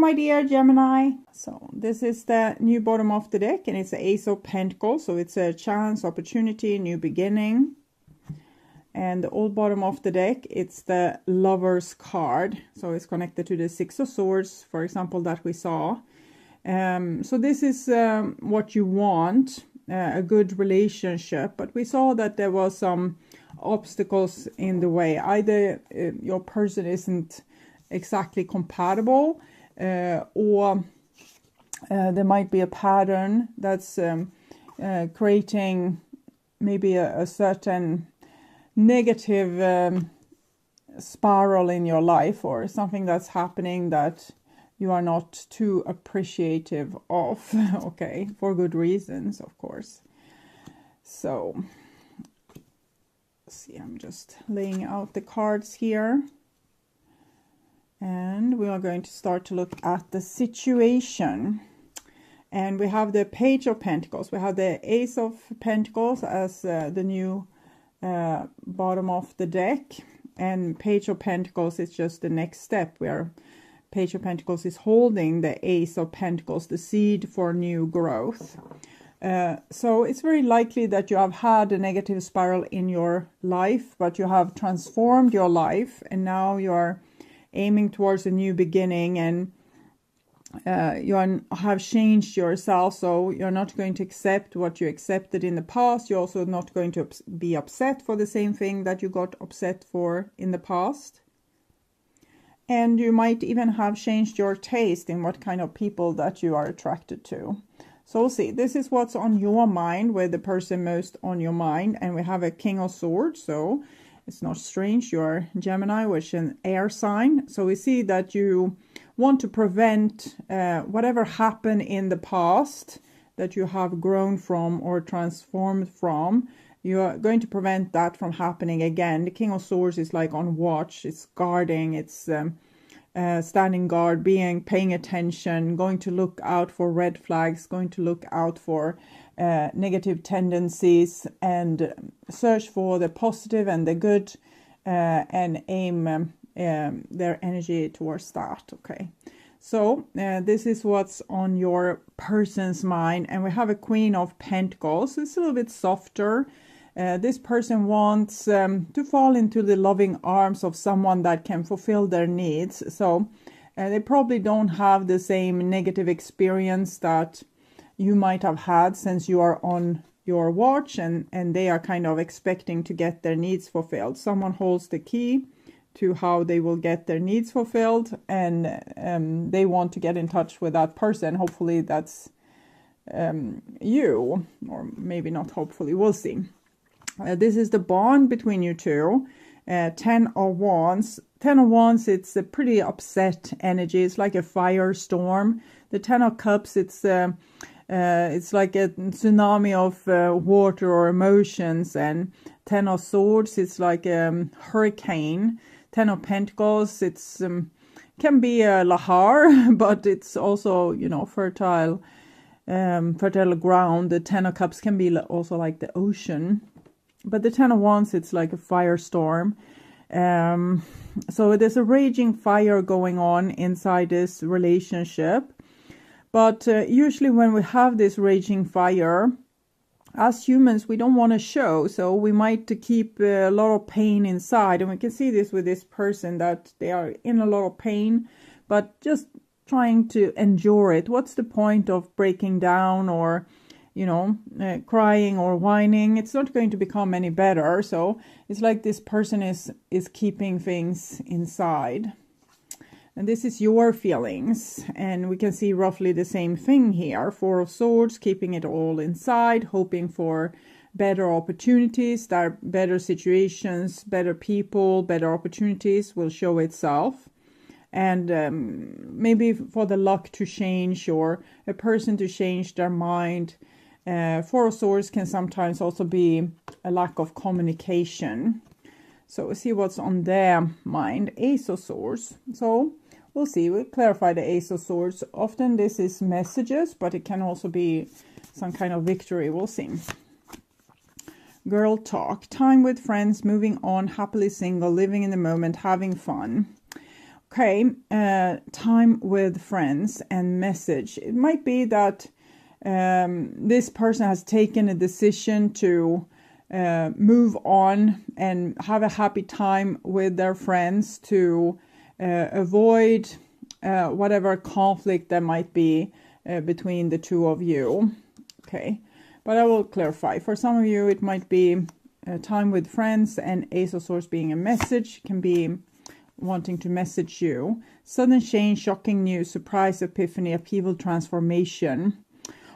my dear Gemini. So this is the new bottom of the deck, and it's the Ace of Pentacles. So it's a chance, opportunity, new beginning. And the old bottom of the deck, it's the Lover's card. So it's connected to the Six of Swords, for example, that we saw. So this is what you want, a good relationship. But we saw that there was some obstacles in the way. Either your person isn't exactly compatible, or there might be a pattern that's creating maybe a certain negative spiral in your life, or something that's happening that you are not too appreciative of. Okay, for good reasons, of course. So see, I'm just laying out the cards here, and we are going to start to look at the situation. And we have the Page of Pentacles, we have the Ace of Pentacles as the new bottom of the deck, and Page of Pentacles is just the next step, where Page of Pentacles is holding the Ace of Pentacles, the seed for new growth. So it's very likely that you have had a negative spiral in your life, but you have transformed your life, and now you are aiming towards a new beginning, and you have changed yourself. So you're not going to accept what you accepted in the past. You're also not going to be upset for the same thing that you got upset for in the past. And you might even have changed your taste in what kind of people that you are attracted to. So see, this is what's on your mind, with the person most on your mind. And we have a King of Swords, so it's not strange. You're Gemini, which is an air sign. So we see that you want to prevent whatever happened in the past that you have grown from or transformed from. You are going to prevent that from happening again. The King of Swords is like on watch. It's guarding. It's standing guard, paying attention, going to look out for red flags, going to look out for negative tendencies, and search for the positive and the good, and aim their energy towards that. Okay, so this is what's on your person's mind. And we have a Queen of Pentacles. It's a little bit softer. This person wants to fall into the loving arms of someone that can fulfill their needs. So they probably don't have the same negative experience that you might have had, since you are on your watch, and they are kind of expecting to get their needs fulfilled. Someone holds the key to how they will get their needs fulfilled, and they want to get in touch with that person. Hopefully that's you, or maybe not hopefully, we'll see. This is the bond between you two. 10 of Wands. 10 of Wands, it's a pretty upset energy. It's like a firestorm. The 10 of Cups, it's like a tsunami of water or emotions. And 10 of Swords, it's like a hurricane. 10 of Pentacles, it's can be a lahar, but it's also, you know, fertile ground. The 10 of Cups can be also like the ocean. But the 10 of Wands, it's like a firestorm. So there's a raging fire going on inside this relationship. But usually when we have this raging fire, as humans, we don't want to show. So we might keep a lot of pain inside. And we can see this with this person, that they are in a lot of pain, but just trying to endure it. What's the point of breaking down or, you know, crying or whining? It's not going to become any better. So it's like this person is keeping things inside. And this is your feelings. And we can see roughly the same thing here. 4 of Swords, keeping it all inside, hoping for better opportunities, that better situations, better people, better opportunities will show itself. And maybe for the luck to change, or a person to change their mind. 4 of Swords can sometimes also be a lack of communication. So we'll see what's on their mind. Ace of Swords. So we'll see. We'll clarify the Ace of Swords. Often this is messages, but it can also be some kind of victory. We'll see. Girl talk. Time with friends, moving on, happily single, living in the moment, having fun. Okay, time with friends and message. It might be that this person has taken a decision to move on and have a happy time with their friends to avoid whatever conflict there might be between the two of you. Okay, but I will clarify. For some of you, it might be time with friends, and Ace of Swords being a message can be wanting to message you. Sudden change, shocking news, surprise, epiphany, upheaval, transformation.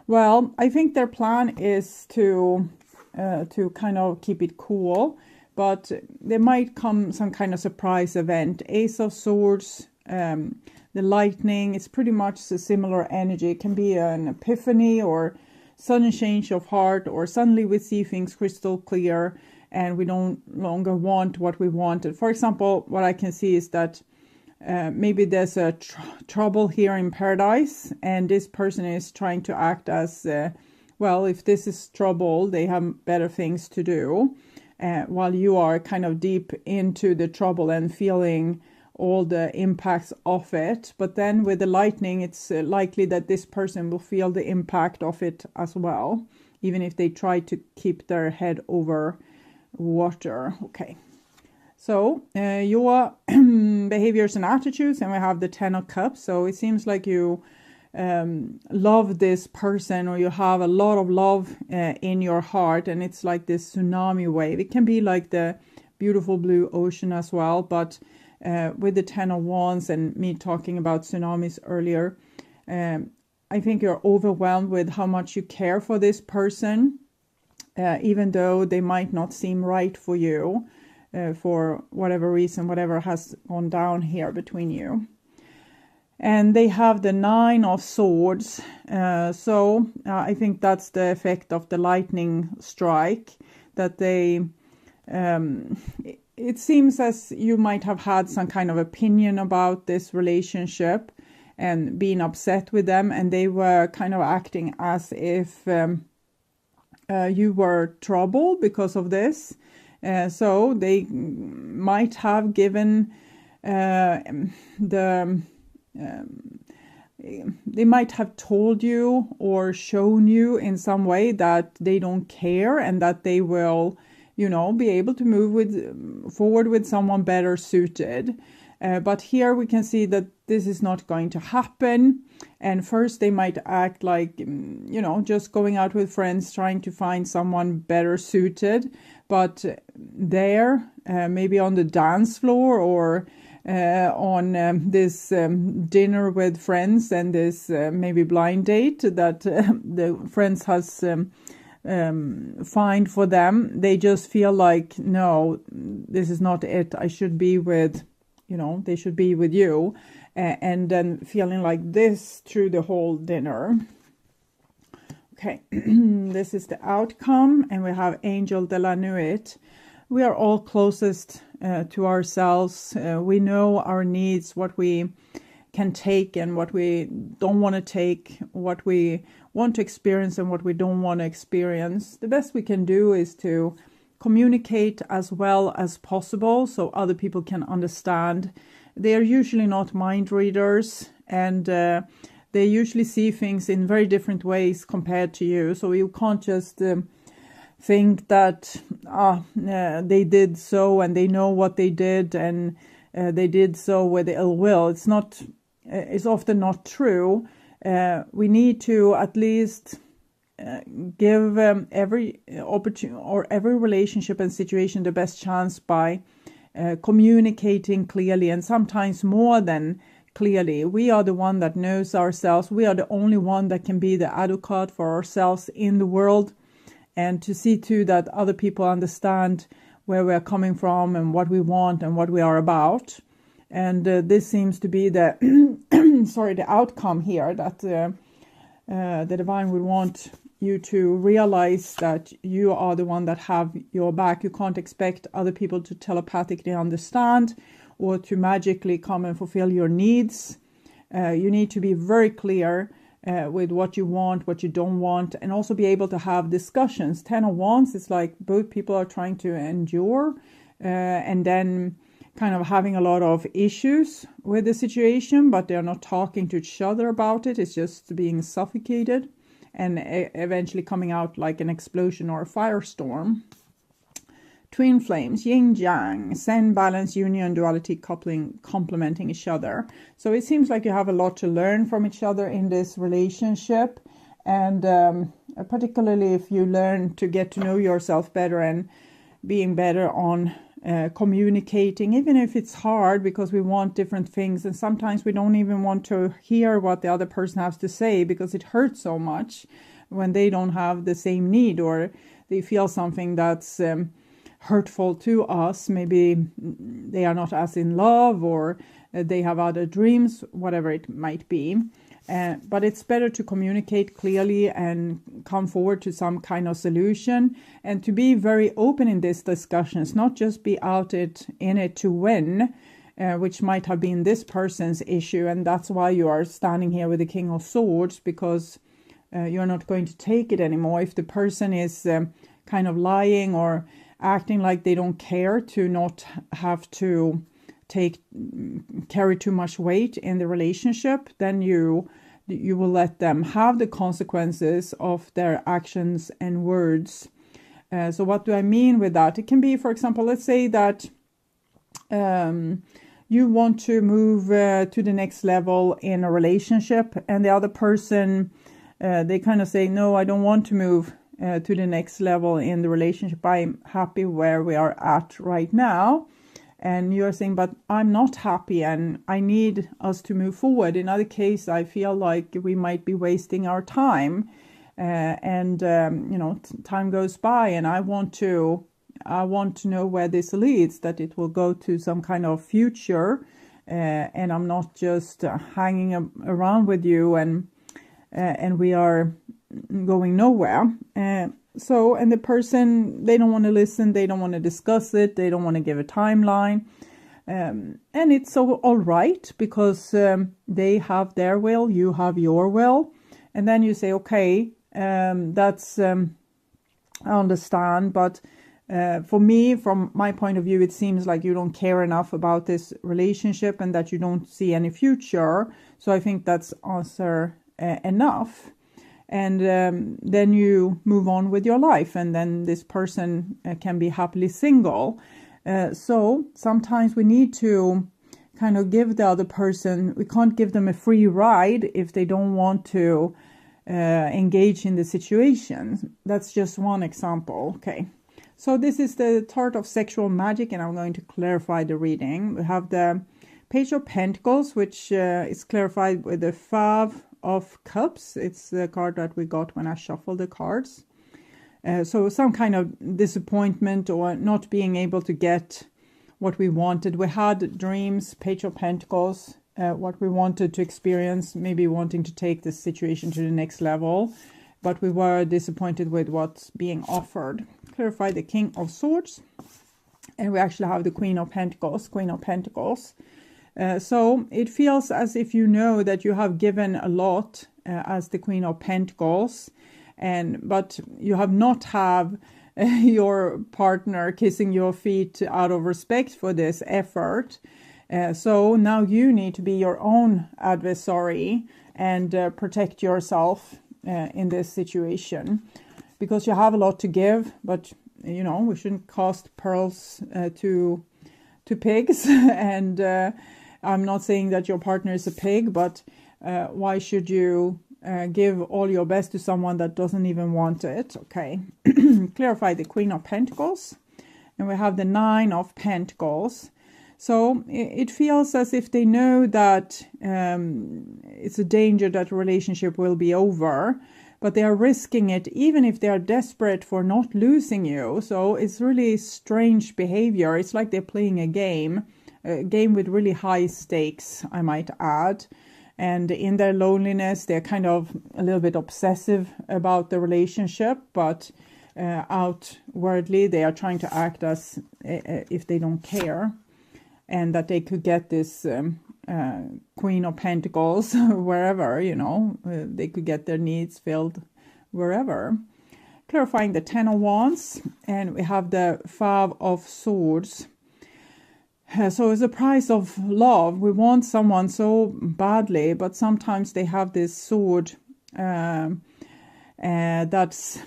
Well, I think their plan is to kind of keep it cool, but there might come some kind of surprise event. Ace of Swords, the lightning, it's pretty much a similar energy. It can be an epiphany or sudden change of heart, or suddenly we see things crystal clear and we don't longer want what we wanted. For example, what I can see is that maybe there's a trouble here in paradise, and this person is trying to act as, well, if this is trouble, they have better things to do, while you are kind of deep into the trouble and feeling all the impacts of it. But then with the lightning, it's likely that this person will feel the impact of it as well, even if they try to keep their head over water. Okay, so your behaviors and attitudes, and we have the 10 of Cups. So it seems like you love this person, or you have a lot of love in your heart, and it's like this tsunami wave. It can be like the beautiful blue ocean as well, but with the 10 of Wands and me talking about tsunamis earlier, I think you're overwhelmed with how much you care for this person, even though they might not seem right for you for whatever reason, whatever has gone down here between you. And they have the 9 of Swords. So I think that's the effect of the lightning strike, that they, it seems as you might have had some kind of opinion about this relationship and being upset with them, and they were kind of acting as if you were trouble because of this. So they might have given they might have told you or shown you in some way that they don't care, and that they will, you know, be able to move forward with someone better suited. But here we can see that this is not going to happen. And first they might act like, you know, just going out with friends, trying to find someone better suited. But there, maybe on the dance floor, or on this dinner with friends, and this maybe blind date that the friends has find for them, they just feel like, no, this is not it. I should be with, you know, they should be with you, and then feeling like this through the whole dinner. Okay, this is the outcome, and we have Angel de la Nuit. We are all closest to ourselves. We know our needs, what we can take and what we don't want to take, what we want to experience and what we don't want to experience. The best we can do is to communicate as well as possible so other people can understand. They are usually not mind readers, and they usually see things in very different ways compared to you. So you can't just think that they did so and they know what they did, and they did so with ill will. It's not. It's often not true. We need to at least give every opportunity or every relationship and situation the best chance by communicating clearly, and sometimes more than clearly. We are the one that knows ourselves. We are the only one that can be the advocate for ourselves in the world, and to see to that other people understand where we are coming from and what we want and what we are about. And this seems to be the the outcome here, that the divine would want you to realize that you are the one that have your back. You can't expect other people to telepathically understand or to magically come and fulfill your needs. You need to be very clear with what you want, what you don't want, and also be able to have discussions. 10 of Wands is like both people are trying to endure, and then kind of having a lot of issues with the situation, but they're not talking to each other about it. It's just being suffocated and eventually coming out like an explosion or a firestorm. Twin flames, yin yang, zen, balance, union, duality, coupling, complementing each other. So it seems like you have a lot to learn from each other in this relationship. And particularly if you learn to get to know yourself better and being better on communicating, even if it's hard because we want different things. And sometimes we don't even want to hear what the other person has to say because it hurts so much when they don't have the same need or they feel something that's hurtful to us. Maybe they are not as in love or they have other dreams, whatever it might be. But it's better to communicate clearly and come forward to some kind of solution and to be very open in these discussions, not just be out in it to win, which might have been this person's issue. And that's why you are standing here with the King of Swords, because you're not going to take it anymore. If the person is kind of lying or acting like they don't care, to not have to carry too much weight in the relationship, then you will let them have the consequences of their actions and words. So what do I mean with that? It can be, for example, let's say that you want to move to the next level in a relationship, and the other person, they kind of say, no, I don't want to move to the next level in the relationship. I'm happy where we are at right now. And you're saying, but I'm not happy and I need us to move forward. In other case, I feel like we might be wasting our time. Time goes by and I want to know where this leads, that it will go to some kind of future. And I'm not just hanging around with you and we are going nowhere. And the person, they don't want to listen, they don't want to discuss it, they don't want to give a timeline. And it's all right, because they have their will, you have your will. And then you say, okay, that's, I understand, but for me, from my point of view, it seems like you don't care enough about this relationship and that you don't see any future. So I think that's answer enough. And then you move on with your life, and then this person can be happily single. So sometimes we need to kind of give the other person, we can't give them a free ride if they don't want to engage in the situation. That's just one example. Okay. So this is the Chart of Sexual Magic, and I'm going to clarify the reading. We have the Page of Pentacles, which is clarified with the 5 of Cups. It's the card that we got when I shuffled the cards. So some kind of disappointment or not being able to get what we wanted. We had dreams, Page of Pentacles, what we wanted to experience, maybe wanting to take this situation to the next level, but we were disappointed with what's being offered. Clarify the King of Swords, and we actually have the Queen of Pentacles, Queen of Pentacles. So it feels as if you know that you have given a lot as the Queen of Pentacles, but you have not have your partner kissing your feet out of respect for this effort. So now you need to be your own adversary and protect yourself in this situation, because you have a lot to give, but we shouldn't cast pearls to pigs. And I'm not saying that your partner is a pig, but why should you give all your best to someone that doesn't even want it? Okay. Clarify the Queen of Pentacles, and we have the 9 of Pentacles. So it feels as if they know that it's a danger that a relationship will be over, but they are risking it even if they are desperate for not losing you. So it's really strange behavior. It's like they're playing a game with really high stakes, I might add. And in their loneliness, they're kind of a little bit obsessive about the relationship, but outwardly they are trying to act as if they don't care, and that they could get this Queen of Pentacles wherever, they could get their needs filled wherever. Clarifying the 10 of Wands, and we have the 5 of Swords. So it's a price of love. We want someone so badly, but sometimes they have this sword that's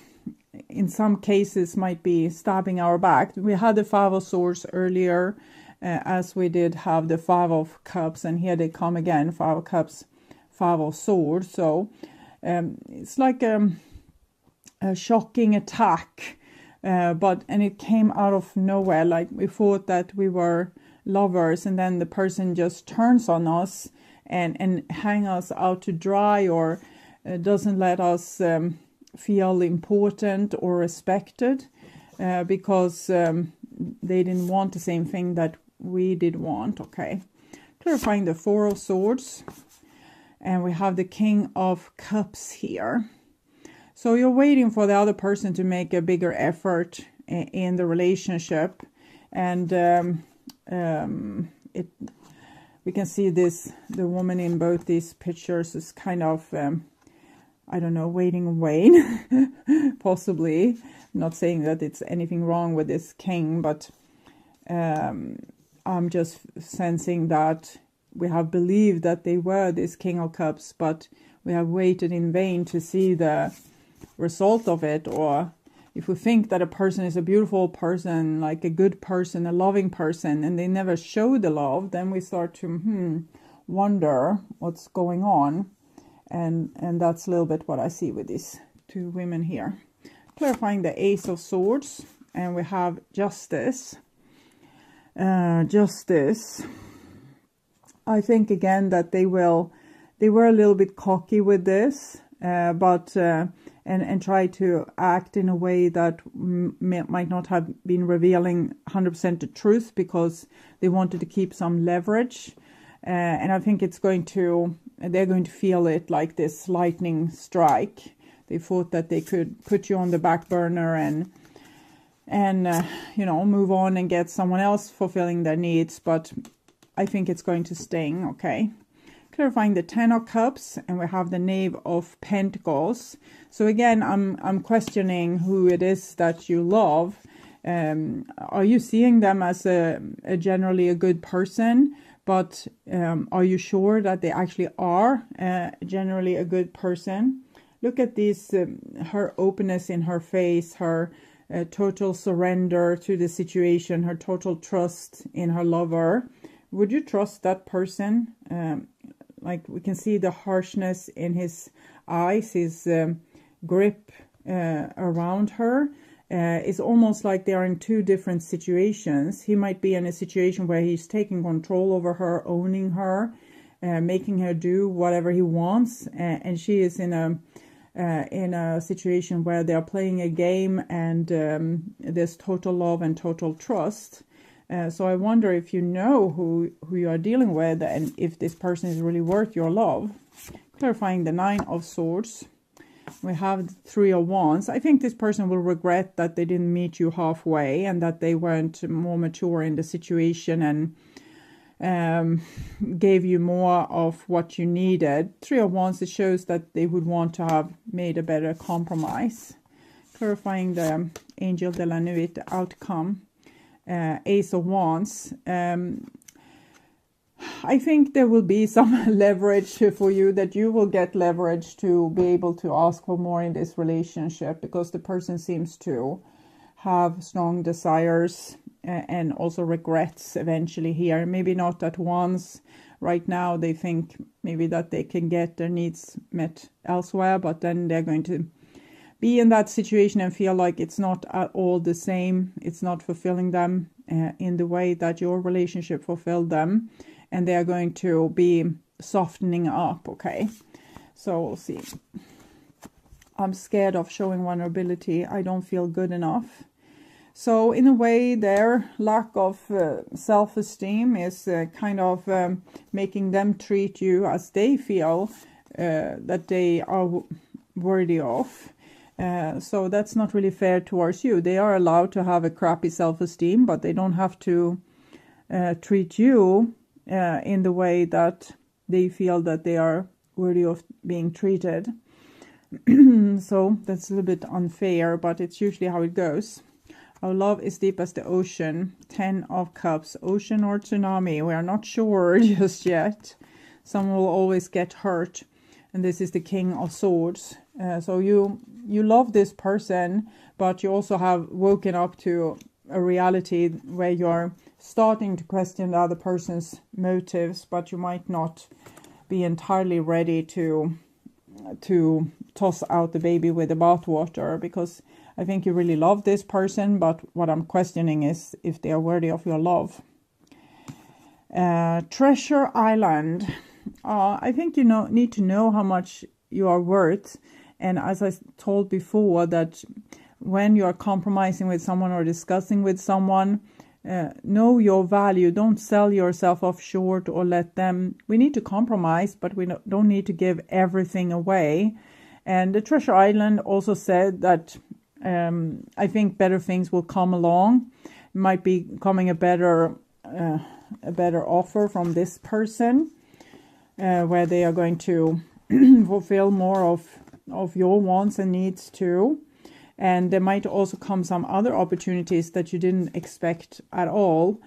in some cases might be stabbing our back. We had the Five of Swords earlier, as we did have the Five of Cups, and here they come again, Five of Cups, Five of Swords. So it's like a shocking attack, and it came out of nowhere. Like we thought that we were lovers, and then the person just turns on us and hang us out to dry, or doesn't let us feel important or respected, because they didn't want the same thing that we did want. Okay, clarifying the Four of Swords, and we have the King of Cups here. So you're waiting for the other person to make a bigger effort in the relationship, and we can see the woman in both these pictures is kind of I don't know, waiting and waiting, possibly. I'm not saying that it's anything wrong with this king, but I'm just sensing that we have believed that they were this King of Cups, but we have waited in vain to see the result of it. Or if we think that a person is a beautiful person, like a good person, a loving person, and they never show the love, then we start to wonder what's going on. And that's a little bit what I see with these two women here. Clarifying the Ace of Swords, and we have Justice. Justice. I think again that they were a little bit cocky with this, but and try to act in a way that might not have been revealing 100% the truth, because they wanted to keep some leverage. And I think they're going to feel it like this lightning strike. They thought that they could put you on the back burner and move on and get someone else fulfilling their needs, but I think it's going to sting. Okay, clarifying the Ten of Cups, and we have the Knave of Pentacles. So again, I'm questioning who it is that you love. Are you seeing them as a generally a good person? But are you sure that they actually are generally a good person? Look at this, her openness in her face, her total surrender to the situation, her total trust in her lover. Would you trust that person? Like we can see the harshness in his eyes, his grip around her. It's almost like they are in two different situations. He might be in a situation where he's taking control over her, owning her, making her do whatever he wants, and she is in a situation where they are playing a game, and there's total love and total trust. So I wonder if you know who you are dealing with, and if this person is really worth your love. Clarifying the Nine of Swords. We have the Three of Wands. I think this person will regret that they didn't meet you halfway, and that they weren't more mature in the situation and gave you more of what you needed. Three of Wands, it shows that they would want to have made a better compromise. Clarifying the Angel de la Nuit, the outcome. Ace of Wands. I think there will be some leverage for you, that you will get leverage to be able to ask for more in this relationship, because the person seems to have strong desires and also regrets eventually here. Maybe not at once. Right now they think maybe that they can get their needs met elsewhere, but then they're going to be in that situation and feel like it's not at all the same. It's not fulfilling them in the way that your relationship fulfilled them. And they are going to be softening up. Okay, so we'll see. I'm scared of showing vulnerability. I don't feel good enough. So in a way, their lack of self-esteem is kind of making them treat you as they feel that they are worthy of. So that's not really fair towards you. They are allowed to have a crappy self-esteem, but they don't have to treat you in the way that they feel that they are worthy of being treated. So that's a little bit unfair, but it's usually how it goes. Our love is deep as the ocean. 10 of Cups. Ocean or tsunami. We are not sure just yet. Someone will always get hurt. And this is the King of Swords. So you love this person, but you also have woken up to a reality where you're starting to question the other person's motives, but you might not be entirely ready to toss out the baby with the bathwater, because I think you really love this person, but what I'm questioning is if they are worthy of your love. Treasure Island. I think you need to know how much you are worth. And as I told before, that when you are compromising with someone or discussing with someone, know your value. Don't sell yourself off short or let them. We need to compromise, but we don't need to give everything away. And the Treasure Island also said that I think better things will come along. Might be coming a better offer from this person, where they are going to fulfill more of your wants and needs too. And there might also come some other opportunities that you didn't expect at all.